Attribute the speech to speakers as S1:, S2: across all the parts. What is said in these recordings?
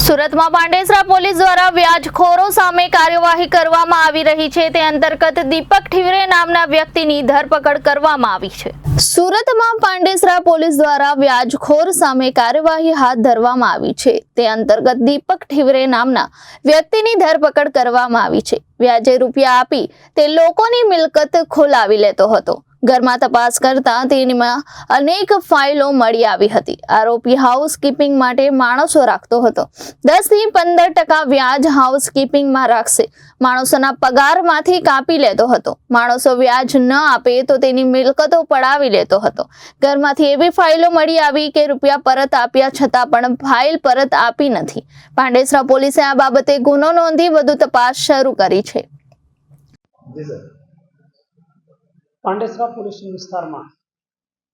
S1: સુરતમાં પાંડેસરા પોલીસ દ્વારા વ્યાજખોરો સામે કાર્યવાહી કરવામાં આવી રહી છે। તે અંતર્ગત દીપક ઠીવરે નામના વ્યક્તિની ધરપકડ કરવામાં આવી છે। સુરતમાં પાંડેસરા પોલીસ દ્વારા વ્યાજખોર સામે કાર્યવાહી હાથ ધરવામાં આવી છે। તે અંતર્ગત દીપક ઠીવરે નામના વ્યક્તિની ધરપકડ કરવામાં આવી છે। વ્યાજે રૂપિયા આપી તે લોકોની મિલકત ખોલાવી લેતો હતો। ઘરમાં તપાસ કરતા તેમાં અનેક ફાઇલો મળી આવી હતી। આરોપી હાઉસકીપિંગ માટે માણસો રાખતો હતો। 10 થી 15% વ્યાજ હાઉસકીપિંગમાં રાખશે। માણસોના પગારમાંથી કાપી લેતો હતો। માણસો વ્યાજ ન આપે તો તેની મિલકતો પડાવી લેતો હતો। ઘરમાંથી એવી ફાઇલો મળી આવી કે રૂપિયા પરત આપ્યા છતાં પણ ફાઇલ પરત આપી નથી। પાંડેસરા પોલીસે આ બાબતે ગુનો નોંધી વધુ તપાસ શરૂ કરી છે।
S2: પાંડેસરા પોલીસ સ્ટેશન વિસ્તારમાં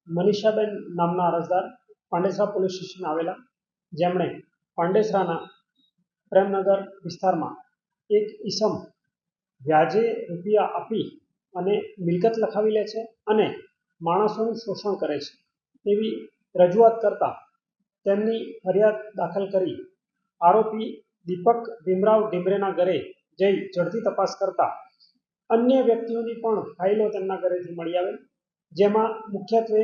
S2: મનીષાબેન નામના અરજદાર પાંડેસરા પોલીસ સ્ટેશન આવેલા, જેમણે પાંડેસરાના પ્રેમનગર વિસ્તારમાં એક ઈસમ વ્યાજે રૂપિયા આપી અને મિલકત લખાવી લે છે અને માણસોનું શોષણ કરે છે તેવી રજૂઆત કરતા તેમની ફરિયાદ દાખલ કરી આરોપી દીપક ભીમરાવ ઢીમરેના ઘરે જઈ ઝડપી તપાસ કરતા અન્ય વ્યક્તિઓની પણ ફાઇલો તેમના ઘરેથી મળી આવેલ, જેમાં મુખ્યત્વે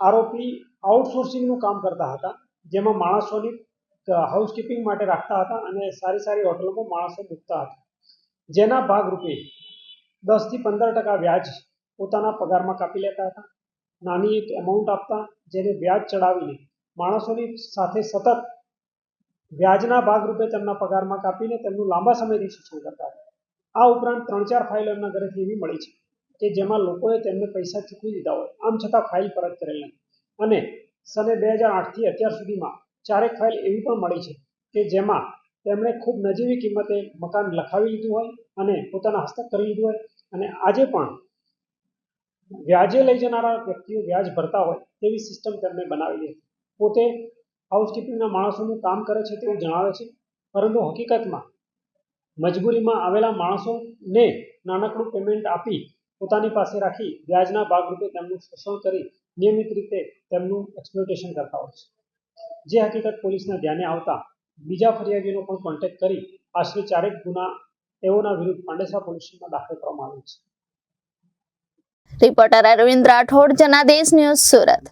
S2: આરોપી આઉટસોર્સિંગનું કામ કરતા હતા, જેમાં માણસોની હાઉસકીપિંગ માટે રાખતા હતા અને સારી સારી હોટલોમાં માણસો મૂકતા હતા, જેના ભાગરૂપે 10 થી 15% વ્યાજ પોતાના પગારમાં કાપી લેતા હતા। નાની એક એમાઉન્ટ આપતા, જેને વ્યાજ ચડાવીને માણસોની સાથે સતત વ્યાજના ભાગરૂપે તેમના પગારમાં કાપીને તેમનું લાંબા સમયથી શોષણ કરતા હતા। આ ઉપરાંત 3-4 ફાઇલો એમના ઘરેથી એવી મળી છે કે જેમાં લોકોએ તેમને પૈસા ચૂકવી દીધા હોય, આમ છતાં ફાઇલ પરત કરેલ નથી। અને સને 2008 થી અત્યાર સુધીમાં 4 ફાઇલ એવી પણ મળી છે કે જેમાં તેમણે ખૂબ નજીવી કિંમતે મકાન લખાવી લીધું હોય અને પોતાના હસ્તક કરી લીધું હોય અને આજે પણ વ્યાજે લઈ જનારા વ્યક્તિઓ વ્યાજ ભરતા હોય તેવી સિસ્ટમ તેમણે બનાવેલી હતી। પોતે હાઉસકીપિંગના માણસોનું કામ કરે છે તેવું જણાવે છે, પરંતુ હકીકતમાં મજબૂરીમાં આવેલા માણસોને નાનકડું પેમેન્ટ આપી પોતાની પાસે રાખી વ્યાજના ભાગરૂપે તેમનું શોષણ કરી નિયમિત રીતે તેમનું એક્સપ્લોટેશન કરતા હોય છે। જે હકીકત પોલીસના ધ્યાને આવતા બીજા ફરિયાદીનો પણ કોન્ટેક્ટ કરી આશરે 4 ગુના તેઓના વિરુદ્ધ પાંડેસરા પોલીસ સ્ટેશનમાં દાખલ કરવામાં આવ્યો છે।
S1: Reporter Arvind Rathod, Janadesh news, Surat.